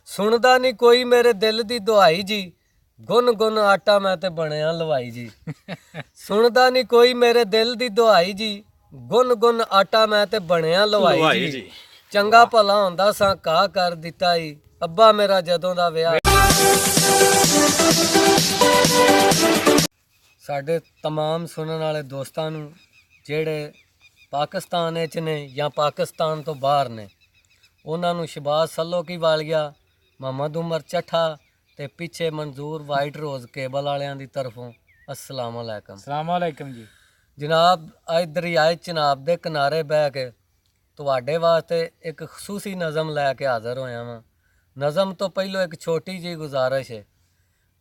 ਸੁਣਦਾ ਨਹੀਂ ਕੋਈ ਮੇਰੇ ਦਿਲ ਦੀ ਦੁਹਾਈ ਜੀ, ਗੁੰਨ ਗੁੰਨ ਆਟਾ ਮੈਂ ਤੇ ਬਣਿਆ ਲਵਾਈ ਜੀ। ਸੁਣਦਾ ਨਹੀਂ ਕੋਈ ਮੇਰੇ ਦਿਲ ਦੀ ਦੁਹਾਈ ਜੀ, ਗੁੰਨ ਗੁੰਨ ਆਟਾ ਮੈਂ ਤੇ ਬਣਿਆ ਲਵਾਈ ਜੀ। ਚੰਗਾ ਭਲਾ ਹੁੰਦਾ ਸਾਂ ਘਾਹ ਕਰ ਦਿੱਤਾ ਈ, ਅੱਬਾ ਮੇਰਾ ਜਦੋਂ ਦਾ ਵਿਆਹ। ਸਾਡੇ तमाम ਸੁਣਨ ਵਾਲੇ ਦੋਸਤਾਂ ਨੂੰ ਜਿਹੜੇ ਪਾਕਿਸਤਾਨ ਵਿੱਚ ਨੇ ਜਾਂ ਪਾਕਿਸਤਾਨ ਤੋਂ ਬਾਹਰ ਨੇ, ਉਹਨਾਂ ਨੂੰ ਸ਼ਬਾਜ਼ ਸੱਲੋਕੀ ਵਾਲੀਆ, ਮੁਹੰਮਦ ਉਮਰ ਚੱਠਾ ਤੇ ਪਿੱਛੇ ਮਨਜ਼ੂਰ ਵਾਈਟ ਰੋਜ਼ ਕੇਬਲ ਵਾਲਿਆਂ ਦੀ ਤਰਫੋਂ अस्सलाम वालेकुम जी। जनाब अज दरियाए चनाब के किनारे बह के तुहाडे वास्ते एक खसूसी नज़म लैके हाज़र होया वां। नज़म तो पहलों एक छोटी जी गुजारिश है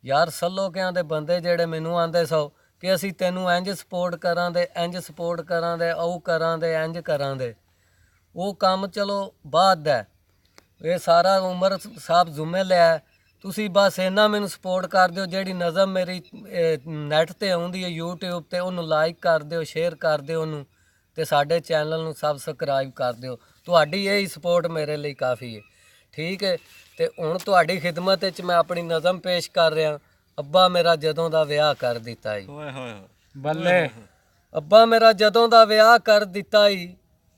यार, सल्लोकियां दे बंदे जेड़े मैनू आंदे सो कि असी तैनू इंज सपोर्ट करां दे, इंज सपोर्ट करां दे, औ करां दे, इंज करां दे। वो काम चलो बाद दा, ये सारा उमर साहब जुम्मे लिया। ਤੁਸੀਂ बस इन्ना मैनू सपोर्ट कर दिओ, ਜਿਹੜੀ नज़म मेरी नैट ਤੇ ਆਉਂਦੀ ਹੈ यूट्यूब ਤੇ ਉਹਨੂੰ ਲਾਈਕ ਕਰ ਦਿਓ, ਸ਼ੇਅਰ ਕਰ ਦਿਓ ਉਹਨੂੰ, ਤੇ ਸਾਡੇ ਚੈਨਲ ਨੂੰ ਸਬਸਕ੍ਰਾਈਬ ਕਰ ਦਿਓ। ਤੁਹਾਡੀ ਇਹ ਸਪੋਰਟ ਮੇਰੇ ਲਈ ਕਾਫੀ ਹੈ, ਠੀਕ ਹੈ। ਤੇ ਹੁਣ ਤੁਹਾਡੀ ਖਿਦਮਤ ਵਿੱਚ ਮੈਂ ਆਪਣੀ ਨਜ਼ਮ ਪੇਸ਼ ਕਰ ਰਿਹਾ। ਅੱਬਾ ਮੇਰਾ ਜਦੋਂ ਦਾ ਵਿਆਹ ਕਰ ਦਿੱਤਾ ਈ, ਬੱਲੇ ਅੱਬਾ ਮੇਰਾ ਜਦੋਂ ਦਾ ਵਿਆਹ ਕਰ ਦਿੱਤਾ ਈ,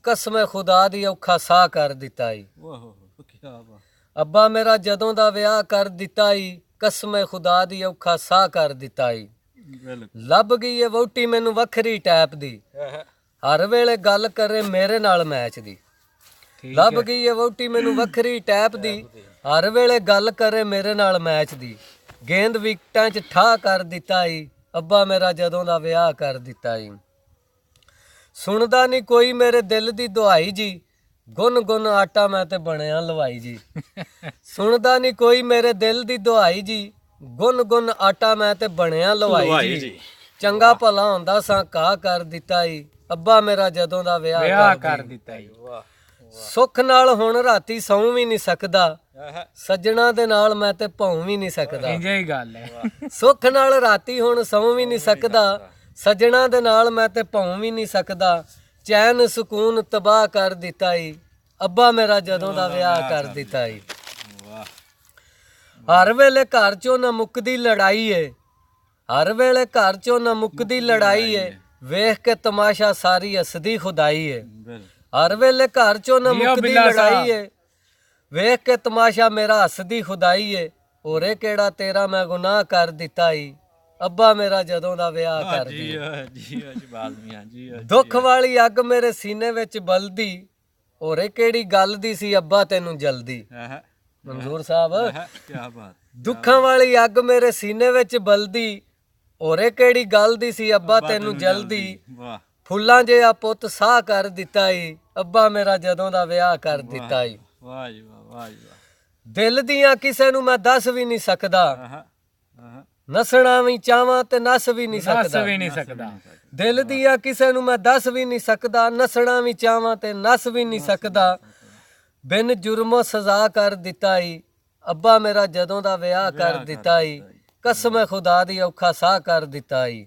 ਕਸਮ ਖੁਦਾ ਦੀ ਔਖਾ ਸਾਹ ਕਰ ਦਿੱਤਾ ਈ। ਅੱਬਾ ਮੇਰਾ ਜਦੋਂ ਦਾ ਵਿਆਹ ਕਰ ਦਿੱਤਾ ਈ, ਕਸਮ ਖੁਦਾ ਦੀ ਔਖਾ ਸਾਹ ਕਰ ਦਿੱਤਾ ਈ। ਲੱਭ ਗਈ ਏ ਵਹੁਟੀ ਮੈਨੂੰ ਵੱਖਰੀ ਟੈਪ ਦੀ, ਹਰ ਵੇਲੇ ਗੱਲ ਕਰੇ ਮੇਰੇ ਨਾਲ ਮੈਚ ਦੀ। ਲੱਭ ਗਈ ਏ ਵਹੁਟੀ ਮੈਨੂੰ ਵੱਖਰੀ ਟੈਪ ਦੀ, ਹਰ ਵੇਲੇ ਗੱਲ ਕਰੇ ਮੇਰੇ ਨਾਲ ਮੈਚ ਦੀ। ਗੇਂਦ ਵਿਕਟਾਂ 'ਚ ਠਾ ਕਰ ਦਿੱਤਾ ਈ, ਅੱਬਾ ਮੇਰਾ ਜਦੋਂ ਦਾ ਵਿਆਹ ਕਰ ਦਿੱਤਾ ਈ। ਸੁਣਦਾ ਨਹੀਂ ਕੋਈ ਮੇਰੇ ਦਿਲ ਦੀ ਦੁਹਾਈ ਜੀ, ਗੁੰਨ ਗੁੰਨ ਆਟਾ ਮੈਂ ਤੇ ਬਣਿਆ ਲਵਾਈ ਜੀ। ਸੁਣਦਾ ਨਹੀਂ ਕੋਈ ਮੇਰੇ ਦਿਲ ਦੀ ਦੁਹਾਈ ਜੀ, ਗੁੰਨ ਗੁੰਨ ਆਟਾ ਮੈਂ ਤੇ ਬਣਿਆ ਲਵਾਈ ਜੀ। ਚੰਗਾ ਭਲਾ ਹੁੰਦਾ ਸਾਂ ਘਾਹ ਕਰ ਦਿੱਤਾ ਈ, ਅੱਬਾ ਮੇਰਾ ਜਦੋਂ ਦਾ ਵਿਆਹ ਕਰ ਦਿੱਤਾ ਈ। ਸੁੱਖ ਨਾਲ ਹੁਣ ਰਾਤੀ ਸੌਂ ਵੀ ਨਹੀਂ ਸਕਦਾ, ਸੱਜਣਾ ਦੇ ਨਾਲ ਮੈਂ ਤੇ ਭੌਂ ਵੀ ਨਹੀਂ ਸਕਦਾ। ਇੰਜ ਹੀ ਗੱਲ ਹੈ, ਸੁੱਖ ਨਾਲ ਰਾਤੀ ਹੁਣ ਸੌਂ ਵੀ ਨਹੀਂ ਸਕਦਾ, ਸੱਜਣਾ ਦੇ ਨਾਲ ਮੈਂ ਤੇ ਭੌਂ ਵੀ ਨਹੀਂ ਸਕਦਾ। ਚੈਨ ਸਕੂਨ ਤਬਾਹ ਕਰ ਦਿੱਤਾ ਈ, ਅੱਬਾ ਮੇਰਾ ਜਦੋਂ ਦਾ ਵਿਆਹ ਕਰ ਦਿੱਤਾ ਈ। ਹਰ ਵੇਲੇ ਘਰ ਚੋਂ ਨਾ ਮੁੱਕਦੀ ਲੜਾਈ ਏ, ਹਰ ਵੇਲੇ ਘਰ ਚੋਂ ਨਾ ਮੁੱਕਦੀ ਲੜਾਈ ਏ, ਵੇਖ ਕੇ ਤਮਾਸ਼ਾ ਸਾਰੀ ਹੱਸਦੀ ਖੁਦਾਈ ਏ। ਹਰ ਵੇਲੇ ਘਰ ਚੋਂ ਨਾ ਮੁੱਕਦੀ ਲੜਾਈ ਏ, ਵੇਖ ਕੇ ਤਮਾਸ਼ਾ ਮੇਰਾ ਹੱਸਦੀ ਖੁਦਾਈ ਏ। ਹੋਰੇ ਕਿਹੜਾ ਤੇਰਾ ਮੈਂ ਗੁਨਾਹ ਕਰ ਦਿੱਤਾ ਈ, ਅੱਬਾ ਮੇਰਾ ਜਦੋਂ ਦਾ ਵਿਆਹ ਕਰ ਦਿੱਤਾ। ਦੁੱਖ ਵਾਲੀ ਅੱਗ ਮੇਰੇ ਸੀਨੇ ਵਿੱਚ ਬਲਦੀ, ਹੋਰੇ ਕਿਹੜੀ ਗੱਲ ਦੀ ਸੀ ਅੱਬਾ ਤੈਨੂੰ ਜਲਦੀ। ਮਨਜ਼ੂਰ ਸਾਹਿਬ, ਦੁੱਖਾਂ ਵਾਲੀ ਅੱਗ ਮੇਰੇ ਸੀਨੇ ਵਿੱਚ ਬਲਦੀ, ਹੋਰੇ ਕਿਹੜੀ ਗੱਲ ਦੀ ਸੀ ਅੱਬਾ ਤੈਨੂੰ ਜਲਦੀ। ਫੁੱਲਾਂ ਜਿਹਾ ਪੁੱਤ ਸਾਹ ਕਰ ਦਿੱਤਾ ਈ, ਅੱਬਾ ਮੇਰਾ ਜਦੋਂ ਦਾ ਵਿਆਹ ਕਰ ਦਿੱਤਾ ਈ। ਦਿਲ ਦੀਆਂ ਕਿਸੇ ਨੂੰ ਮੈਂ ਦੱਸ ਵੀ ਨਹੀਂ ਸਕਦਾ, ਨਸਣਾ ਵੀ ਚਾਹਾਂ ਤੇ ਨਸ ਵੀ ਨਹੀਂ ਸਕਦਾ। ਦਿਲ ਦੀਆਂ ਕਿਸੇ ਨੂੰ ਮੈਂ ਦੱਸ ਵੀ ਨਹੀਂ ਸਕਦਾ, ਨਸਣਾ ਵੀ ਚਾਹਾਂ ਤੇ ਨਸ ਵੀ ਨਹੀਂ ਸਕਦਾ। ਬਿਨ ਜੁਰਮੋ ਸਜ਼ਾ ਕਰ ਦਿੱਤਾ ਈ, ਅੱਬਾ ਮੇਰਾ ਜਦੋਂ ਦਾ ਵਿਆਹ ਕਰ ਦਿੱਤਾ ਈ। ਕਸਮ ਖੁਦਾ ਦੀ ਔਖਾ ਸਾਹ ਕਰ ਦਿੱਤਾ ਈ।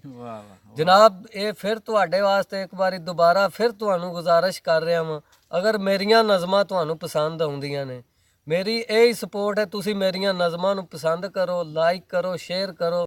ਜਨਾਬ, ਇਹ ਫਿਰ ਤੁਹਾਡੇ ਵਾਸਤੇ ਇੱਕ ਵਾਰੀ ਦੁਬਾਰਾ ਫਿਰ ਤੁਹਾਨੂੰ ਗੁਜ਼ਾਰਿਸ਼ ਕਰ ਰਿਹਾ ਵਾਂ, ਅਗਰ ਮੇਰੀਆਂ ਨਜ਼ਮਾਂ ਤੁਹਾਨੂੰ ਪਸੰਦ ਆਉਂਦੀਆਂ ਨੇ, ਮੇਰੀ ਇਹ ਹੀ ਸਪੋਰਟ ਹੈ, ਤੁਸੀਂ ਮੇਰੀਆਂ ਨਜ਼ਮਾਂ ਨੂੰ ਪਸੰਦ ਕਰੋ, ਲਾਈਕ ਕਰੋ, ਸ਼ੇਅਰ ਕਰੋ।